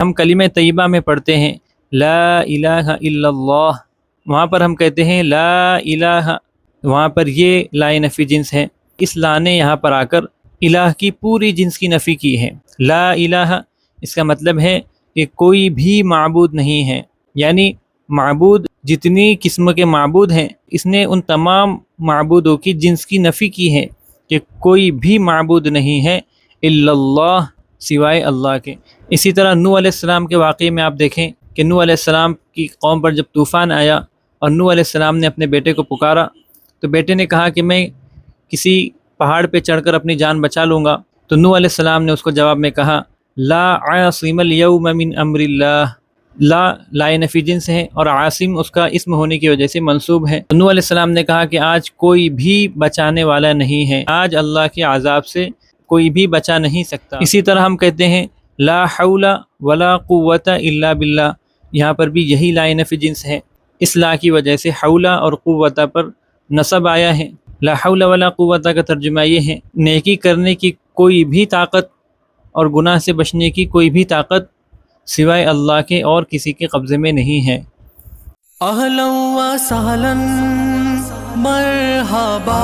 ہم کلمہ طیبہ میں پڑھتے ہیں لا الہ الا اللہ، وہاں پر ہم کہتے ہیں لا الہ، وہاں پر یہ لا نفی جنس ہے۔ اس لا نے یہاں پر آ کر الہ کی پوری جنس کی نفی کی ہے۔ لا الہ اس کا مطلب ہے کہ کوئی بھی معبود نہیں ہے، یعنی معبود جتنی قسم کے معبود ہیں اس نے ان تمام معبودوں کی جنس کی نفی کی ہے کہ کوئی بھی معبود نہیں ہے الا اللہ، سوائے اللہ کے۔ اسی طرح نوح علیہ السلام کے واقعے میں آپ دیکھیں کہ نوح علیہ السلام کی قوم پر جب طوفان آیا اور نوح علیہ السلام نے اپنے بیٹے کو پکارا تو بیٹے نے کہا کہ میں کسی پہاڑ پہ چڑھ کر اپنی جان بچا لوں گا، تو نوح علیہ السلام نے اس کو جواب میں کہا لا عاصم اليوم من امر اللہ۔ لا نفی جنس ہے اور عاصم اس کا اسم ہونے کی وجہ سے منصوب ہے۔ نوح علیہ السلام نے کہا کہ آج کوئی بھی بچانے والا نہیں ہے، آج اللہ کے عذاب سے کوئی بھی بچا نہیں سکتا۔ اسی طرح ہم کہتے ہیں لا حول ولا قوت الا باللہ، یہاں پر بھی یہی لا نفی جنس ہے۔ اس لا کی وجہ سے حول اور قوت پر نصب آیا ہے۔ لا حول ولا قوت کا ترجمہ یہ ہے نیکی کرنے کی کوئی بھی طاقت اور گناہ سے بچنے کی کوئی بھی طاقت سوائے اللہ کے اور کسی کے قبضے میں نہیں ہے۔ اہلا و سہلا مرحبا،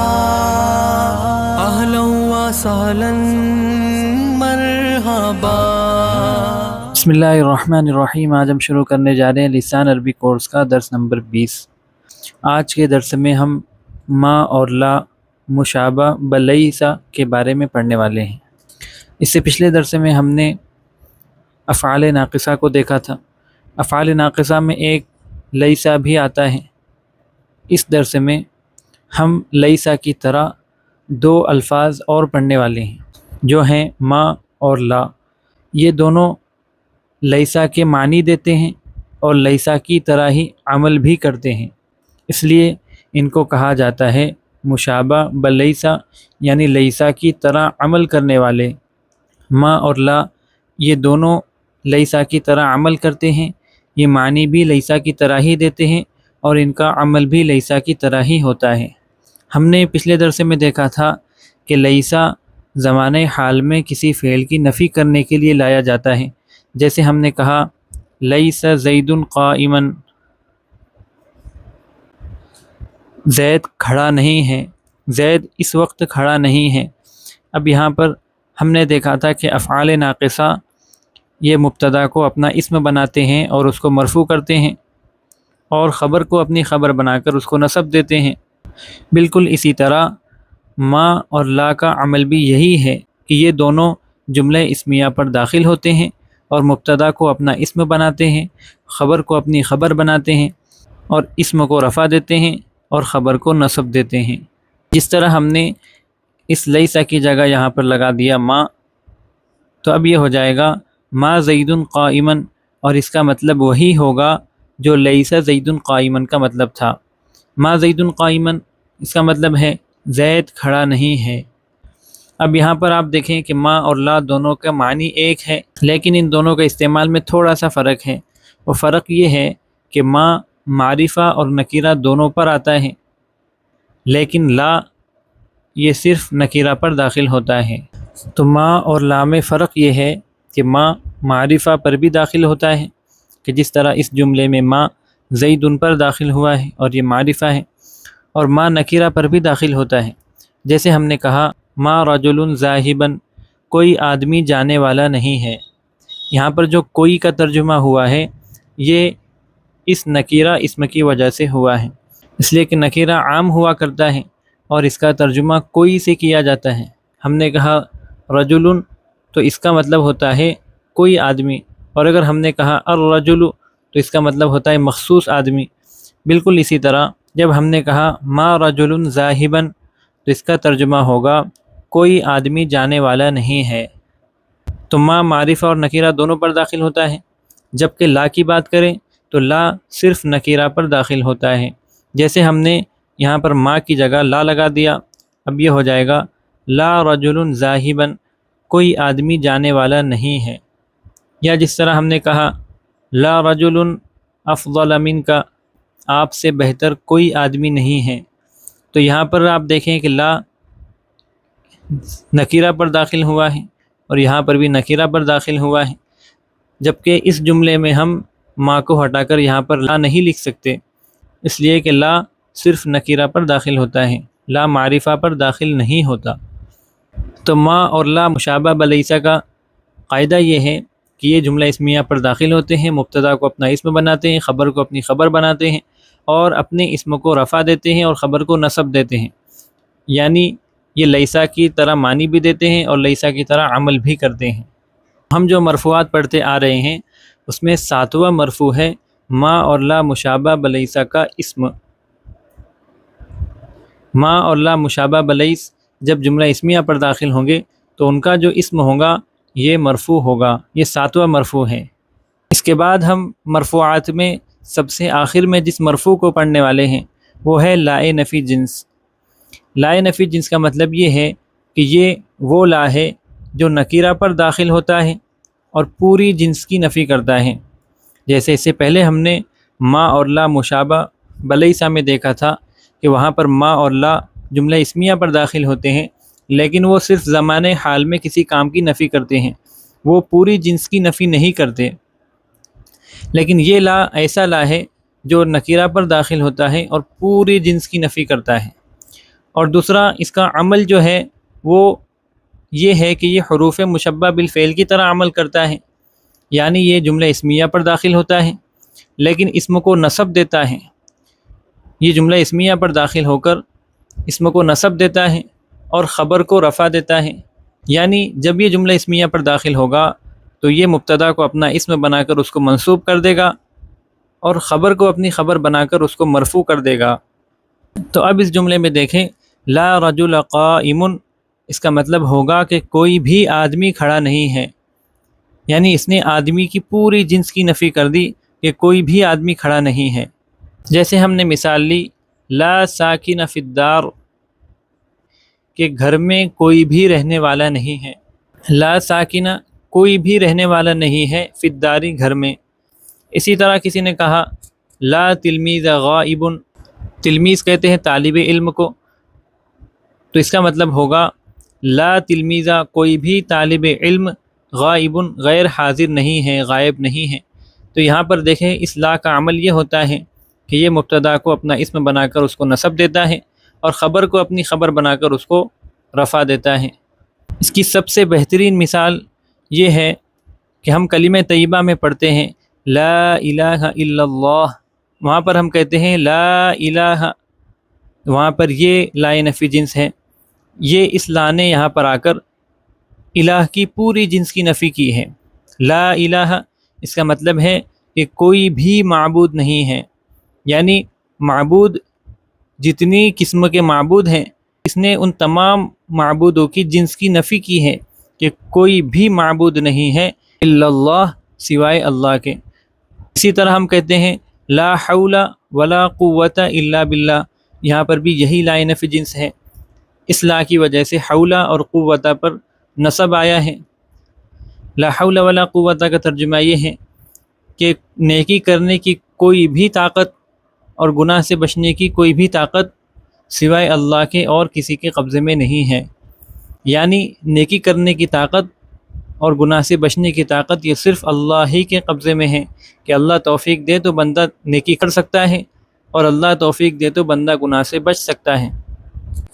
اہلا و سہلا مرحبا۔ بسم اللہ الرحمن الرحیم۔ آج ہم شروع کرنے جا رہے ہیں لسان عربی کورس کا درس نمبر 20۔ آج کے درس میں ہم ما اور لا مشابہ بلیسا کے بارے میں پڑھنے والے ہیں۔ اس سے پچھلے درس میں ہم نے افعال ناقصہ کو دیکھا تھا۔ افعال ناقصہ میں ایک لیسا بھی آتا ہے۔ اس درس میں ہم لیسا کی طرح دو الفاظ اور پڑھنے والے ہیں جو ہیں ما اور لا۔ یہ دونوں لیسا کے معنی دیتے ہیں اور لیسا کی طرح ہی عمل بھی کرتے ہیں، اس لیے ان کو کہا جاتا ہے مشابہ بلیسا، یعنی لیسا کی طرح عمل کرنے والے۔ ما اور لا یہ دونوں لیسا کی طرح عمل کرتے ہیں، یہ معنی بھی لیسا کی طرح ہی دیتے ہیں اور ان کا عمل بھی لیسا کی طرح ہی ہوتا ہے۔ ہم نے پچھلے درس میں دیکھا تھا کہ لیسا زمانہ حال میں کسی فعل کی نفی کرنے کے لیے لایا جاتا ہے، جیسے ہم نے کہا لیس زید قائما، زید کھڑا نہیں ہے، زید اس وقت کھڑا نہیں ہے۔ اب یہاں پر ہم نے دیکھا تھا کہ افعال ناقصہ یہ مبتدا کو اپنا اسم بناتے ہیں اور اس کو مرفوع کرتے ہیں اور خبر کو اپنی خبر بنا کر اس کو نصب دیتے ہیں۔ بالکل اسی طرح ما اور لا کا عمل بھی یہی ہے کہ یہ دونوں جملہ اسمیہ پر داخل ہوتے ہیں اور مبتدا کو اپنا اسم بناتے ہیں، خبر کو اپنی خبر بناتے ہیں اور اسم کو رفع دیتے ہیں اور خبر کو نصب دیتے ہیں۔ جس طرح ہم نے اس لیسا کی جگہ یہاں پر لگا دیا ما، تو اب یہ ہو جائے گا ما زید قائما، اور اس کا مطلب وہی ہوگا جو لیسا زید قائما کا مطلب تھا۔ ما زید قائما اس کا مطلب ہے زید کھڑا نہیں ہے۔ اب یہاں پر آپ دیکھیں کہ ما اور لا دونوں کا معنی ایک ہے، لیکن ان دونوں کا استعمال میں تھوڑا سا فرق ہے۔ وہ فرق یہ ہے کہ ما معرفہ اور نکیرہ دونوں پر آتا ہے، لیکن لا یہ صرف نکیرہ پر داخل ہوتا ہے۔ تو ما اور لا میں فرق یہ ہے کہ ما معرفہ پر بھی داخل ہوتا ہے، کہ جس طرح اس جملے میں ما زید پر داخل ہوا ہے اور یہ معرفہ ہے، اور ما نکیرہ پر بھی داخل ہوتا ہے، جیسے ہم نے کہا ما رجل ذاہبا، کوئی آدمی جانے والا نہیں ہے۔ یہاں پر جو کوئی کا ترجمہ ہوا ہے یہ اس نکیرہ اسم کی وجہ سے ہوا ہے، اس لیے کہ نکیرہ عام ہوا کرتا ہے اور اس کا ترجمہ کوئی سے کیا جاتا ہے۔ ہم نے کہا رجل تو اس کا مطلب ہوتا ہے کوئی آدمی، اور اگر ہم نے کہا الرجل تو اس کا مطلب ہوتا ہے مخصوص آدمی۔ بالکل اسی طرح جب ہم نے کہا ما رجل ذاہبا تو اس کا ترجمہ ہوگا کوئی آدمی جانے والا نہیں ہے۔ تو ما معرفہ اور نکیرہ دونوں پر داخل ہوتا ہے، جبکہ لا کی بات کریں تو لا صرف نکیرہ پر داخل ہوتا ہے، جیسے ہم نے یہاں پر ما کی جگہ لا لگا دیا۔ اب یہ ہو جائے گا لا رجل ذاہبا، کوئی آدمی جانے والا نہیں ہے۔ یا جس طرح ہم نے کہا لا رجل افضل منک، آپ سے بہتر کوئی آدمی نہیں ہے، تو یہاں پر آپ دیکھیں کہ لا نکیرہ پر داخل ہوا ہے اور یہاں پر بھی نکیرہ پر داخل ہوا ہے، جبکہ اس جملے میں ہم ما کو ہٹا کر یہاں پر لا نہیں لکھ سکتے، اس لیے کہ لا صرف نکیرہ پر داخل ہوتا ہے، لا معرفہ پر داخل نہیں ہوتا۔ تو ما اور لا مشابہ بلیسا کا قاعدہ یہ ہے کہ یہ جملہ اسمیہ پر داخل ہوتے ہیں، مبتدا کو اپنا اسم بناتے ہیں، خبر کو اپنی خبر بناتے ہیں، اور اپنے اسم کو رفع دیتے ہیں اور خبر کو نصب دیتے ہیں، یعنی یہ لیسا کی طرح معنی بھی دیتے ہیں اور لیسا کی طرح عمل بھی کرتے ہیں۔ ہم جو مرفوعات پڑھتے آ رہے ہیں اس میں 7واں مرفوع ہے ما اور لا مشابہ بلیسا کا اسم۔ ما اور لا مشابہ بلیس جب جملہ اسمیہ پر داخل ہوں گے تو ان کا جو اسم ہوگا یہ مرفوع ہوگا، یہ 7واں مرفوع ہے۔ اس کے بعد ہم مرفوعات میں سب سے آخر میں جس مرفوع کو پڑھنے والے ہیں وہ ہے لائے نفی جنس۔ لائے نفی جنس کا مطلب یہ ہے کہ یہ وہ لا ہے جو نکیرہ پر داخل ہوتا ہے اور پوری جنس کی نفی کرتا ہے، جیسے اس سے پہلے ہم نے ما اور لا مشابہ بلیسا میں دیکھا تھا کہ وہاں پر ما اور لا جملہ اسمیہ پر داخل ہوتے ہیں لیکن وہ صرف زمانے حال میں کسی کام کی نفی کرتے ہیں، وہ پوری جنس کی نفی نہیں کرتے۔ لیکن یہ لا ایسا لا ہے جو نکیرہ پر داخل ہوتا ہے اور پوری جنس کی نفی کرتا ہے۔ اور دوسرا اس کا عمل جو ہے وہ یہ ہے کہ یہ حروف مشبہ بالفعل کی طرح عمل کرتا ہے، یعنی یہ جملہ اسمیہ پر داخل ہوتا ہے لیکن اسم کو نصب دیتا ہے، یہ جملہ اسمیہ پر داخل ہو کر اسم کو نصب دیتا ہے اور خبر کو رفع دیتا ہے، یعنی جب یہ جملہ اسمیہ پر داخل ہوگا تو یہ مبتدا کو اپنا اسم بنا کر اس کو منصوب کر دے گا اور خبر کو اپنی خبر بنا کر اس کو مرفوع کر دے گا۔ تو اب اس جملے میں دیکھیں لا رجل قائم، اس کا مطلب ہوگا کہ کوئی بھی آدمی کھڑا نہیں ہے، یعنی اس نے آدمی کی پوری جنس کی نفی کر دی کہ کوئی بھی آدمی کھڑا نہیں ہے۔ جیسے ہم نے مثال لی لا ساکن فی الدار، کہ گھر میں کوئی بھی رہنے والا نہیں ہے، لا ساکنہ کوئی بھی رہنے والا نہیں ہے فی الدار گھر میں۔ اسی طرح کسی نے کہا لا تلمیذ غائب، تلمیذ کہتے ہیں طالب علم کو، تو اس کا مطلب ہوگا لا تلمیذہ کوئی بھی طالب علم غائب غیر حاضر نہیں ہے، غائب نہیں ہے۔ تو یہاں پر دیکھیں اس لا کا عمل یہ ہوتا ہے کہ یہ مبتدا کو اپنا اسم بنا کر اس کو نصب دیتا ہے اور خبر کو اپنی خبر بنا کر اس کو رفع دیتا ہے۔ اس کی سب سے بہترین مثال یہ ہے کہ ہم کلمہ طیبہ میں پڑھتے ہیں لا الہ الا اللہ، وہاں پر ہم کہتے ہیں لا الہ، وہاں پر یہ لائے نفی جنس ہے، یہ اس لا نے یہاں پر آ کر الہ کی پوری جنس کی نفی کی ہے۔ لا الہ اس کا مطلب ہے کہ کوئی بھی معبود نہیں ہے، یعنی معبود جتنی قسم کے معبود ہیں اس نے ان تمام معبودوں کی جنس کی نفی کی ہے کہ کوئی بھی معبود نہیں ہے الا اللہ، سوائے اللہ کے۔ اسی طرح ہم کہتے ہیں لا حول ولا قوت الا باللہ، یہاں پر بھی یہی لائے نفی جنس ہے، اس لا کی وجہ سے حولہ اور قوتہ پر نصب آیا ہے۔ لا حول ولا قوت کا ترجمہ یہ ہے کہ نیکی کرنے کی کوئی بھی طاقت اور گناہ سے بچنے کی کوئی بھی طاقت سوائے اللہ کے اور کسی کے قبضے میں نہیں ہے، یعنی نیکی کرنے کی طاقت اور گناہ سے بچنے کی طاقت یہ صرف اللہ ہی کے قبضے میں ہے، کہ اللہ توفیق دے تو بندہ نیکی کر سکتا ہے اور اللہ توفیق دے تو بندہ گناہ سے بچ سکتا ہے۔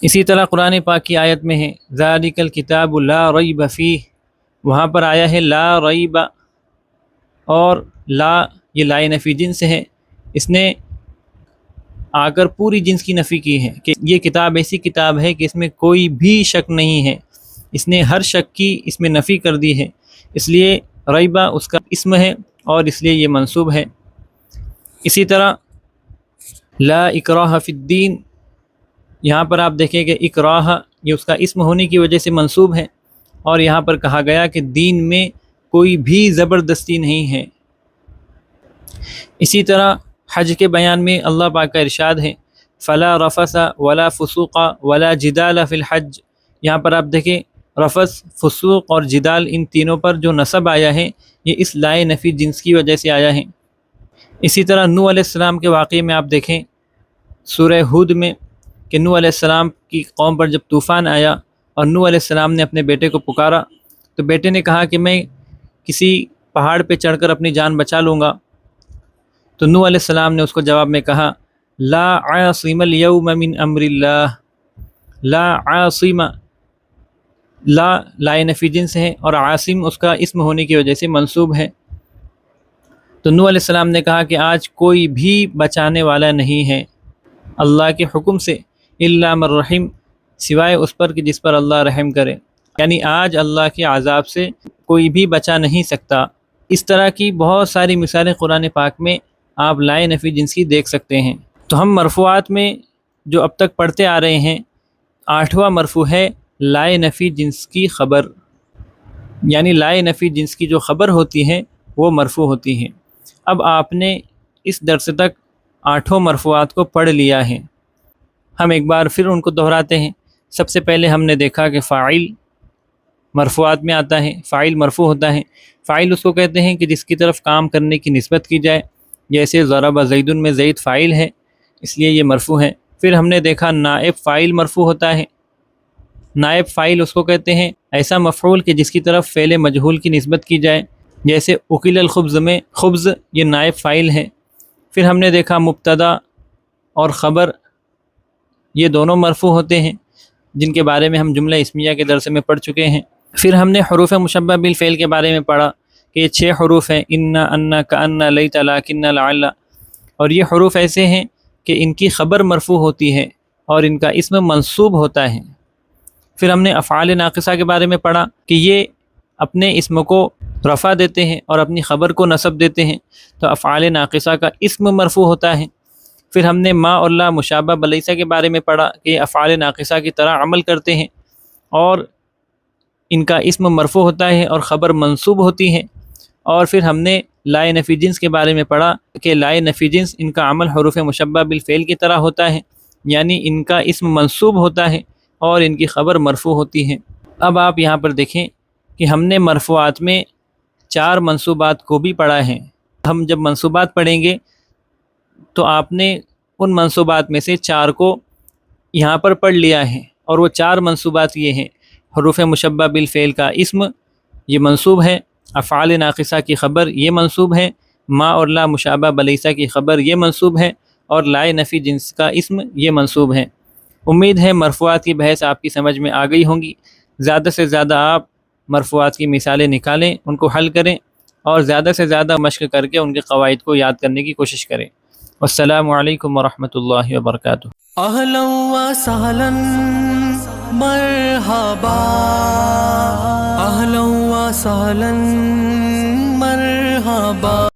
اسی طرح قرآن پاک کی آیت میں ہے ذالک الکتاب لا ریب فیہ، وہاں پر آیا ہے لا ریب، اور لا یہ لائے نفی جنس ہے، اس نے آ کر پوری جنس کی نفی کی ہے کہ یہ کتاب ایسی کتاب ہے کہ اس میں کوئی بھی شک نہیں ہے، اس نے ہر شک کی اس میں نفی کر دی ہے، اس لیے ریبہ اس کا اسم ہے اور اس لیے یہ منصوب ہے۔ اسی طرح لا اکراہ فی الدین، یہاں پر آپ دیکھیں کہ اکراہ یہ اس کا اسم ہونے کی وجہ سے منصوب ہے، اور یہاں پر کہا گیا کہ دین میں کوئی بھی زبردستی نہیں ہے۔ اسی طرح حج کے بیان میں اللہ پاک کا ارشاد ہے فلا رفث ولا فسوق ولا جدال فی الحج، یہاں پر آپ دیکھیں رفث، فسوق اور جدال ان تینوں پر جو نصب آیا ہے یہ اس لائے نفی جنس کی وجہ سے آیا ہے۔ اسی طرح نوح علیہ السلام کے واقعے میں آپ دیکھیں سورہ ہود میں کہ نوح علیہ السلام کی قوم پر جب طوفان آیا اور نوح علیہ السلام نے اپنے بیٹے کو پکارا تو بیٹے نے کہا کہ میں کسی پہاڑ پہ چڑھ کر اپنی جان بچا لوں گا۔ تو نوح علیہ السلام نے اس کو جواب میں کہا لا عاصم اليوم من امر اللہ، لا عاصم، لا نفی جنس ہے اور عاصم اس کا اسم ہونے کی وجہ سے منصوب ہے۔ تو نوح علیہ السلام نے کہا کہ آج کوئی بھی بچانے والا نہیں ہے اللہ کے حکم سے، الا من رحم، سوائے اس پر کہ جس پر اللہ رحم کرے، یعنی آج اللہ کے عذاب سے کوئی بھی بچا نہیں سکتا۔ اس طرح کی بہت ساری مثالیں قرآن پاک میں آپ لائے نفی جنس کی دیکھ سکتے ہیں۔ تو ہم مرفوعات میں جو اب تک پڑھتے آ رہے ہیں 8واں مرفوع ہے لائے نفی جنس کی خبر، یعنی لائے نفی جنس کی جو خبر ہوتی ہے وہ مرفوع ہوتی ہے۔ اب آپ نے اس درس تک 8 مرفوعات کو پڑھ لیا ہے، ہم ایک بار پھر ان کو دہراتے ہیں۔ سب سے پہلے ہم نے دیکھا کہ فاعل مرفوعات میں آتا ہے، فاعل مرفوع ہوتا ہے۔ فاعل اس کو کہتے ہیں کہ جس کی طرف کام کرنے کی نسبت کی جائے، جیسے ضرب زید میں زید فاعل ہے اس لیے یہ مرفوع ہے۔ پھر ہم نے دیکھا نائب فاعل مرفوع ہوتا ہے، نائب فاعل اس کو کہتے ہیں ایسا مفعول کہ جس کی طرف فعل مجہول کی نسبت کی جائے، جیسے اکل الخبز میں خبز یہ نائب فاعل ہے۔ پھر ہم نے دیکھا مبتدا اور خبر یہ دونوں مرفوع ہوتے ہیں، جن کے بارے میں ہم جملہ اسمیہ کے درس میں پڑھ چکے ہیں۔ پھر ہم نے حروف مشبہ بالفعل کے بارے میں پڑھا کہ یہ 6 حروف ہیں، ان، کأن، لیت، لکن، لعل، اور یہ حروف ایسے ہیں کہ ان کی خبر مرفوع ہوتی ہے اور ان کا اسم منصوب ہوتا ہے۔ پھر ہم نے افعال ناقصہ کے بارے میں پڑھا کہ یہ اپنے اسم کو رفع دیتے ہیں اور اپنی خبر کو نصب دیتے ہیں، تو افعال ناقصہ کا اسم مرفوع ہوتا ہے۔ پھر ہم نے ما اور لا مشابہ بلیسہ کے بارے میں پڑھا کہ یہ افعال ناقصہ کی طرح عمل کرتے ہیں اور ان کا اسم مرفوع ہوتا ہے اور خبر منصوب ہوتی ہے۔ اور پھر ہم نے لائے نفی جنس کے بارے میں پڑھا کہ لائے نفی جنس ان کا عمل حروف مشبہ بالفعل کی طرح ہوتا ہے، یعنی ان کا اسم منصوب ہوتا ہے اور ان کی خبر مرفوع ہوتی ہے۔ اب آپ یہاں پر دیکھیں کہ ہم نے مرفوعات میں 4 منصوبات کو بھی پڑھا ہے۔ ہم جب منصوبات پڑھیں گے تو آپ نے ان منصوبات میں سے 4 کو یہاں پر پڑھ لیا ہے، اور وہ 4 منصوبات یہ ہیں: حروف مشبہ بالفعل کا اسم یہ منصوب ہے، افعال ناقصہ کی خبر یہ منصوب ہے، ما اور لا مشابہ بلیسہ کی خبر یہ منصوب ہے، اور لائے نفی جنس کا اسم یہ منصوب ہے۔ امید ہے مرفوعات کی بحث آپ کی سمجھ میں آ گئی ہوں گی۔ زیادہ سے زیادہ آپ مرفوعات کی مثالیں نکالیں، ان کو حل کریں اور زیادہ سے زیادہ مشق کر کے ان کے قواعد کو یاد کرنے کی کوشش کریں۔ والسلام علیکم ورحمۃ اللہ وبرکاتہ۔ اہلا و سہلا مرحبا، اہلا و سہلا مرحبا۔